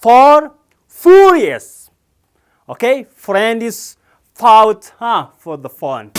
for furious. Okay, friend is fought for the phone.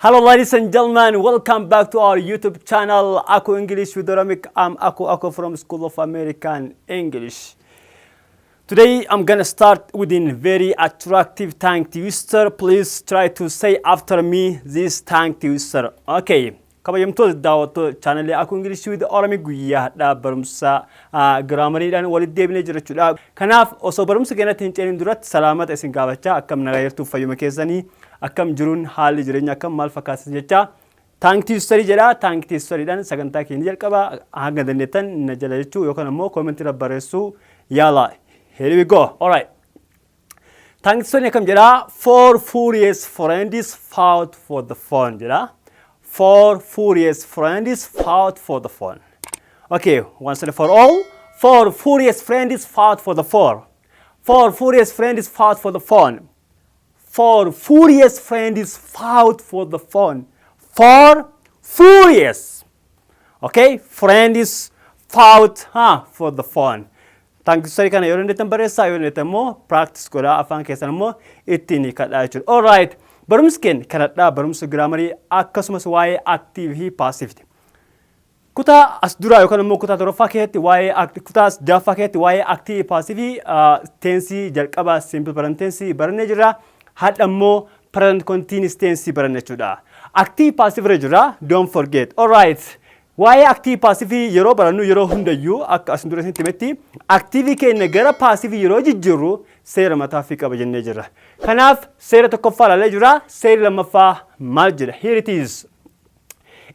Hello ladies and gentlemen, welcome back to our YouTube channel, Aku English with Oromic. I'm Aku from School of American English. Today I'm gonna start with a very attractive tongue twister. Please try to say after me this tongue twister. Okay. Kabajamtoota daawwattoota channel Aku English with Oromic guyyaadhaa barumsa giraamariidhaan walitti deebinee jirachuudha. Kanaaf osoo barumsa keenyatti hin ce'in duratti salaamata isin gaafachaa akkam nagaa jirtu fayyuma keessanii akkam jiruun haalli jireenya akkam maal fakkaatan jecha tongue twister jedha. Tongue twisteridhaan sagantaa keenya jalqaba hanga dandeettan na jala jechuu yookaan ammoo comment irra barreessuu yaala. Here we go. All right. Tongue twister akkam jedha. Four furious friends fought for the phone jedha. Four furious friends fought for the phone. Okay, once and for all. Four furious friends fought for the phone. Four furious friends fought for the phone. Four furious friends fought for the phone. Four furious. Okay, friends fought for the phone. Thank you, sorry, kana yoo dandeettan barreessaa yoo dandeettan immoo practice godhaa afaan keessan immoo ittiin hiikadhaa jechuudha. All right. Barumsi keenya kanadhaa barumsa giraamarii akkasumas waa'ee active fi passive. Kutaa as duraa yookaan immoo kutaa torbaffaa keessatti waa'ee kutaa as ja'affaa keessatti waa'ee active passive tense jalqaba simple present tense barannee jirra. Hadha immoo present continuous tense barannee jechuudha. Active passive irra jira. Don't forget. All right. Waa'ee active passive yeroo barannu yeroo hundayyuu akka as dura isinitti himetti active keenya gara passive yeroo jijjiirru seera mataa fi qaba jennee jirra. Kanaaf seera tokkoffaa ilaalee jira. Seera lammaffaa maal jedha? Here it is.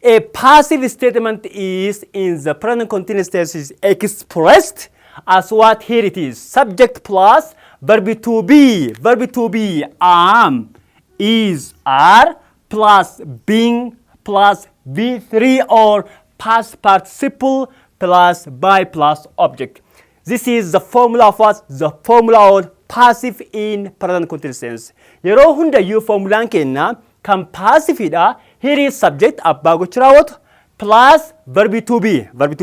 A passive statement is in the present continuous tense is expressed as what? Here it is. Subject plus verb to be. Verb to be am, is, are plus being plus V3 or past participle plus by plus object. This is the formula of what? The formula of passive in present continuous tense. Yeroo hundayyuu formulaan keenya kan passive dha. Here is subject abbaa gochuu raawwatu plus verb to be. Verb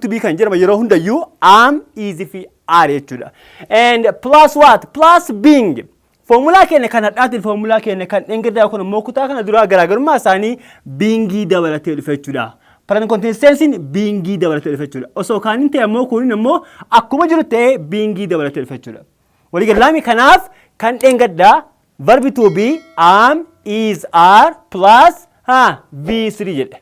to be kan jedhama yeroo hundayyuu am, is fi are jechuudha. And plus what? Plus being. Formula keenya kan hadhaatiin formula keenya kan dhengaddaa kun immoo kutaa kana duraa garaagarummaa isaanii beingii dabalatee dhufe jechuudha. Present continuous tense beingii dabalatee dhufe jechuudha. Osoo kaaniin ta'e immoo kunin immoo akkuma jiru ta'e beingii dabalatee dhufe jechuudha. Walii galanii kanaaf kan dhengaddaa verb to be am, is, are plus V3 jedhe.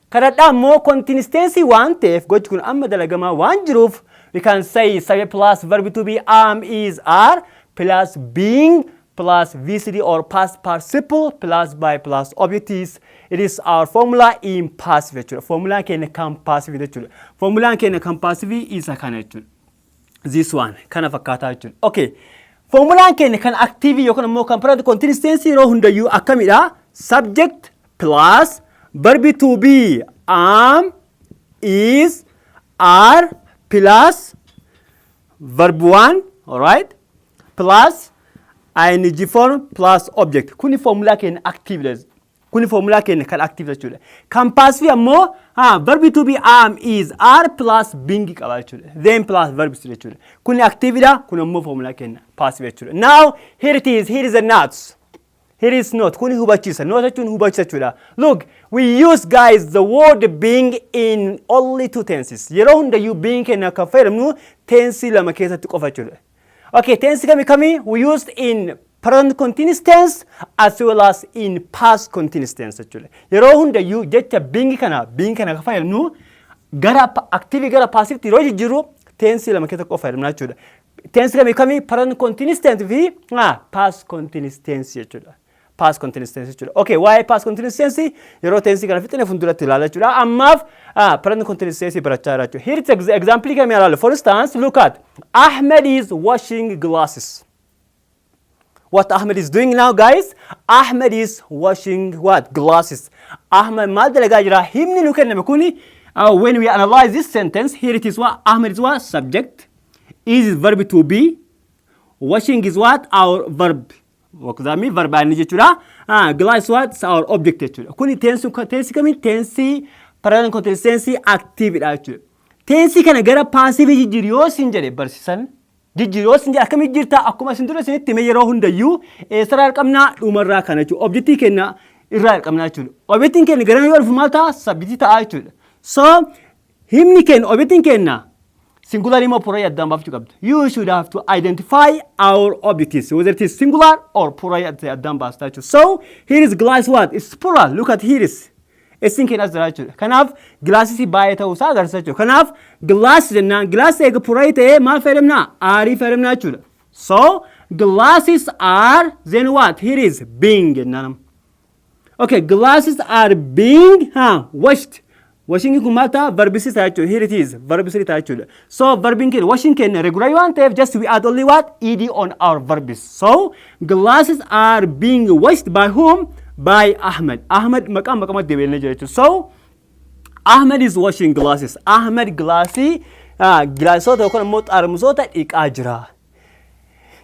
Kanadhaa immoo continuous tense waan ta'eef gochi kun amma dalagamaa waan jiruuf we can say subject plus verb to be am, is, are plus being plus V3 or past participle plus by plus objects. It is our formula in passive. Formula keenya kan passive jechuudha. Formula keenya kan passive isa kana jechuudha. This one kana fakkaataa jechuudha. Okay. Formula keenya kan active yookaan immoo kan present continuous tense yeroo hundayyuu akkamidha? Subject plus verb to be am, is, are plus verb 1, all right? Plus ing form plus object. Kuni formula keenya active. Kuni formula keenya kan active jechuudha. Kan passive ammoo verb to be am, is, are plus being qaba jechuudha. Then plus verb jechuudha. Kuni active dha, kun ammoo formula keenya passive jechuudha. Now here it is. Here is the notes. Here is not. Kuni hubachiisa. Not jechuun hubachiisa jechuudha. Look, we use guys the word being in only two tenses. Yeroo hundayyuu being keenya kan fayyadamnu tense lama keessatti qofa jechuudha. Okay, tense kami we used in present continuous tense as well as in past continuous tense actually. Yeroo hundayyuu jecha being kana kan fayyadamnu gara active gara passive yeroo jijjiirru tense lama keessatti qofa fayyadamna jechuudha. Tense kami present continuous tense fi past continuous tense jechuudha. Past continuous tense jechuudha. Okay, why past continuous tense? Yeroo tense kana fixne funduratti ilaala jechuudha. Ammaaf present continuous tense barachaa jira jechuudha. Here is example kami ilaala. For instance, look at Ahmed is washing glasses. What Ahmed is doing now, guys? Ahmed is washing what? Glasses. Ahmed maal dalagaa jira? Himni nu kenname kuni When we analyze this sentence, here it is what? Ahmed is what? Subject. Is verb to be. Washing is what? Our verb. Wakzami verb ani jechura. Glass what? It's our object jechura. Kuni tense kami tense present continuous tense active jechura. Tense kana gara passive jijjiiroo sin jedhe barsiisan. Jijjiiroo sin jedhe akkami jirta akkuma sin dura sinitti mee yeroo hundayyuu eessarraa qabna dhumarraa kana jechuudha. Objectii kenna irraa qabna jechuudha. Objectiin kenna gara yoo dhufu maal ta'a? Subjectii ta'a jechuudha. So himni kenna objectiin kenna singular imo plural addaan baafachuu qabdu. You should have to identify our objectives, whether it is singular or plural addaan baasta jechuudha. So here is glass what? It's plural. Look at here is. Isin kenna jira jechuudha. Kanaaf glaasii baay'ee ta'uu isaa agarsiisa jechuudha. Kanaaf glass jennaan glass eega plural ta'ee maal fayyadamna? Aarii fayyadamna jechuudha. So glasses are then what? Here is being jennaan. Okay, glasses are being washed. Washing kun maal ta'a? Verbisi ta'a jechuudha. Here it is. Verbisi ta'a jechuudha. So verbin kenna washing kenna regular waan ta'eef just we add only what? Ed on our verbs. So glasses are being washed by whom? By Ahmed. Ahmed maqam deebelne jira jechuudha. So Ahmed is washing glasses. Ahmed glassii glaasota yookaan immoo xaarmusoota dhiqaa jira.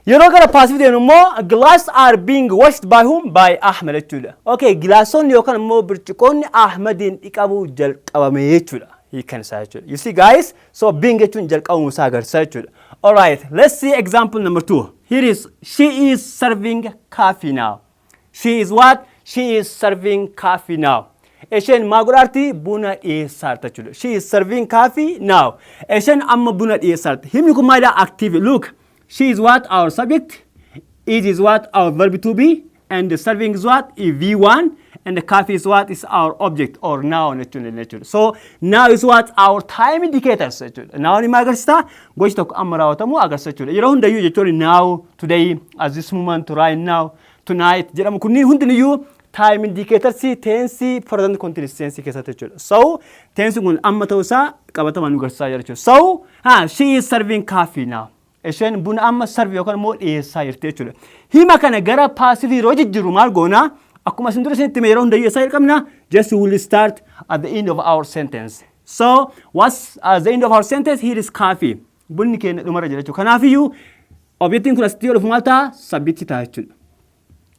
Yeroo gara passive deemnu immoo glass are being washed by whom? By Ahmed jechuudha. Okay, glaasonni yookaan immoo birciqoonni Ahmediin dhiqamuu jalqabame jechuudha. Hiikan isaa jechuudha. You see guys? So being jechuun jalqabamuu isaa agarsiisa jechuudha. All right, let's see example number 2. Here is she is serving coffee now. She is what? She is serving coffee now. Isheen maa godhaarti? Buna dhiyeessaarta jechuudha. She is serving coffee now. Isheen amma buna dhiyeessaarti. Himni kun maalidha? Active. Look. She is what? Our subject. It is what? Our verb to be. And the serving is what? V1. And the coffee is what? Is our object or noun. So now is what? Our time indicators. Now ni maa agarsiisa? Gochi tokko amma raawwatamu agarsiisa jechuudha. Yeroo hundayyuu jechuun now, today, at this moment, right now, tonight jedhamu kunniin hundinuu time indicators tense present continuous tense keessatti jechuudha. So tense kun amma ta'uu isaa qabatamaan nu agarsiisaa jira jechuudha. So she is serving coffee now. Isheen buna amma serve yookaan immoo dhiyeessaa jirti jechuudha. Hima kana gara passive yeroo jijjiirru maal goona? Akkuma isin dura isinitti yeroo hundayyuu eessaa jalqabna? Just we will start at the end of our sentence. So what's at the end of our sentence? Here is coffee. Bunni keenya dhumarra jira jechuudha. Kanaafiyyuu objectiin kun asitti yoo dhufu maal ta'a? Subject ta'a jechuudha.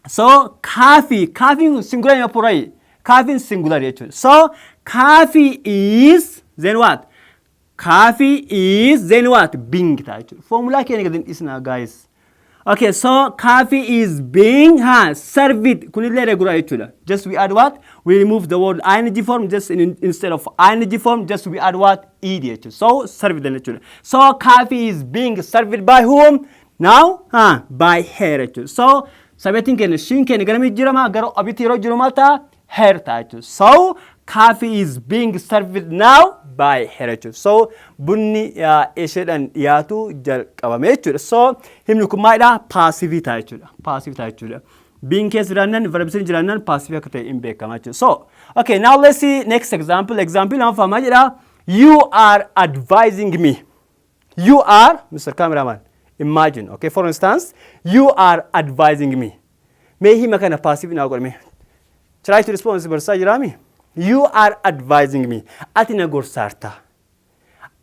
So coffee singular or plural? Coffee singular jechuudha. So coffee is then what? Coffee is then what? Being ta'a jechuudha. Formula keenya gadin isna guys. Okay, so coffee is being served. Kunillee regular jechuudha. Just we add what? We remove the word ing form just instead of ing form just we add what? Ed jechuudha. So served jechuudha. So coffee is being served by whom? Now by her jechuudha. So sabetin kenna shin kenna gara mijjirama gara abiti yeroo jiru maal ta'a? Her ta'a jechuudha. So coffee is being served now by her jechuudha. So bunni isheedhaan dhiyaatu jalqabame jechuudha. So himni kun maalidha? Passive ta'a jechuudha. Passive ta'a jechuudha. Being keessa jiraannan verbsin jiraannan passive akka ta'e hin beekama jechuudha. So okay, now let's see next example. Example nama fahamaa jedha. You are advising me. You are Mr. Cameraman. Imagine, okay, for instance, you are advising me. May he make a passive now. Try to respond to Jirami. You are advising me. Atina gorsarta.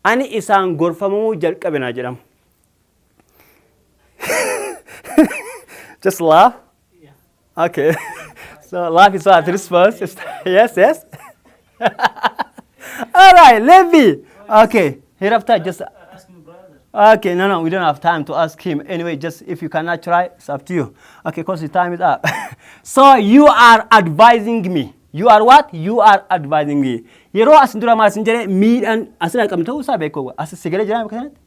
Ani isang gorfamu jalqabena jedham. Just laugh. Yeah. Okay. So laugh is what response. Yes. All right, let me. Okay. Hereafter just. Okay, no, we don't have time to ask him. Anyway, just if you cannot try, it's up to you. Okay, because the time is up. So you are advising me. You are what? You are advising me. Yeroo asindura maasinjere miidhaan asirraa qabna ta'uu isaa beekoo as sigara jiraam kanatti.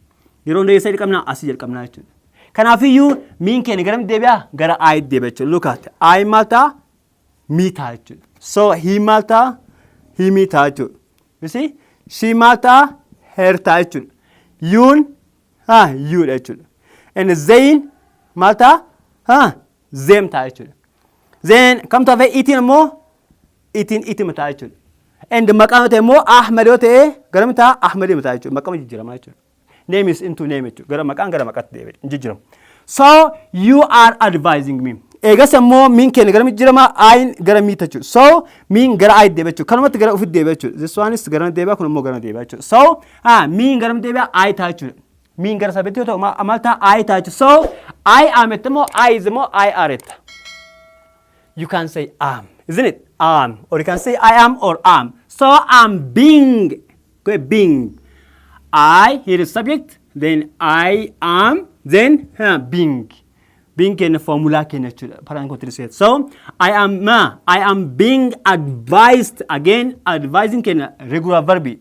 Yeroo hundee isaa qabna asii jalqabna jechuudha. Kanaafiyyuu miin keenya garam deebi'a? Gara I deebi'a jechuudha. Look at I malta me ta'a jechuudha. So he malta he me ta'a jechuudha. You see? She malta her ta'a jechuudha. You'n you jechuudha. And Zayn malta them ta'a jechuudha. Then come to have eating more eating ta'a jechuudha. And maqaan ta'e immoo Ahmed yoo ta'e garam ta'a Ahmed ta'a jechuudha. Maqaan jijjiirama jechuudha. Name is into name jechuudha. Gara maqaan gara maqaatti deebi'e jijjiirama. So you are advising me. eegas ammoo miin keenya gara mijjirama ayin gara miita jechuudha. So miin gara ayi deebi'a jechuudha. Kanumatti gara ofitti deebi'a jechuudha. This one is gara deebi'a kun immoo gara deebi'a jechuudha. So miin gara deebi'a ayi ta'a jechuudha. Miin gara sabeetti yoo ta'u amal ta'a ayi ta'a jechuudha. So I am it immoo I is immoo I are it. You can say am, isn't it? Am, or you can say I am or am. So I'm being, go being. I, here is subject, then I am, then being. Being can formula can actually. So I am being advised, again, advising can regular verb.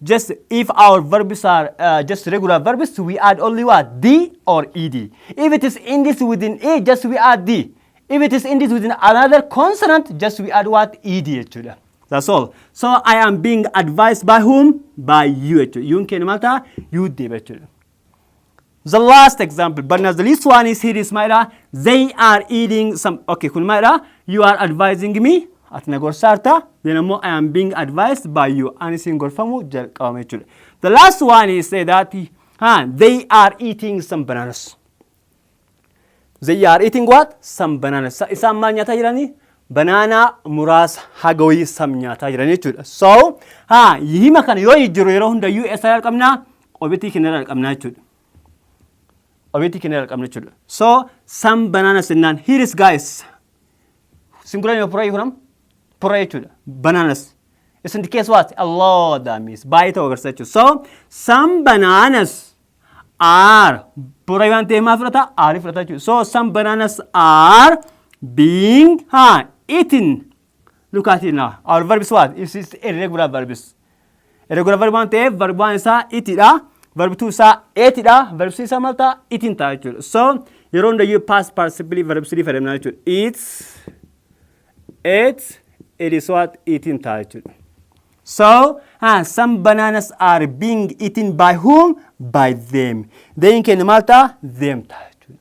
Just if our verbs are just regular verbs, we add only what? D or ed. If it is English within A, just we add D. If it is English within another consonant, just we add what? Ed actually. That's all. So I am being advised by whom? By you actually. You can matter, you did actually. The last example, but now the least one is here is Myra. They are eating some, okay, kun Myra, you are advising me. At Nagorsarta, then I am being advised by you. Anything gorfamu jalqabame. The last one is say that they are eating some bananas. They are eating what? Some bananas. Isaan maal nyaataa jiranii? Banana muraasa hagawii sam nyaataa jiranii jechuudha. So hima kana yoo jiru yeroo hundayyuu eessa jalqabnaa? Obitii keenya jalqabnaa jechuudha. Obitii keenya jalqabna jechuudha. So some bananas innaan here is guys. Singular yoo pura yukunam? Pura jechuudha. Bananas. It's in the case what? A lot, that means baay'ee ta'uu agarsiisa jechuudha. So some bananas are pura yoo ta'e maal fudhata? Are fudhata jechuudha. So some bananas are being eaten. Look at it now. Our verb is what? It is irregular verbs. Irregular verb waan ta'eef verb waan isaa itidha. Verb 2 isaa eatidha. Verb 3 isaa maal ta'a? Eating ta'a jechuudha. So yeroo hundayyuu past participle verb 3 fayyadamna jechuudha. Eats, ate, it is what? Eating ta'a jechuudha. So some bananas are being eaten by whom? By them. They can maal ta'a? Them ta'a jechuudha.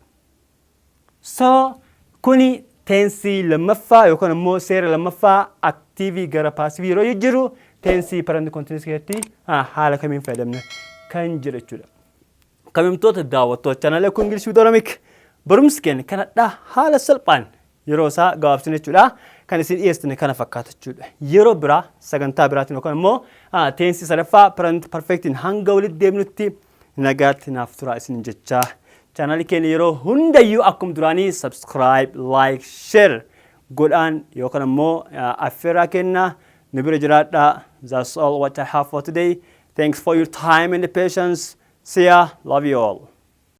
So kuni tensi lammaffaa yookaan immoo seera lammaffaa active gara passive yeroo jiru tensi present continuous keessatti haala kamiin fayyadamna kan jira jechuudha. Kamimtoota daawwattoota channel Aku English with Oromic barumsi keenya kanadha haala salphaan yeroo isaa gabaabsine jechuudha. Kan isin dhiyeessine kana fakkaata jechuudha. Yeroo biraa sagantaa biraatiin yookaan immoo tensi sadaffaa present perfectiin hanga walitti deemnutti nagaatti naaf turaa isin jechaa. Channel keenya yeroo hundayyuu akkuma duraanii subscribe, like, share godhaan yookaan immoo affeerraa kenna nu bira jiraadha. That's all what I have for today. Thanks for your time and patience. See ya. Love you all.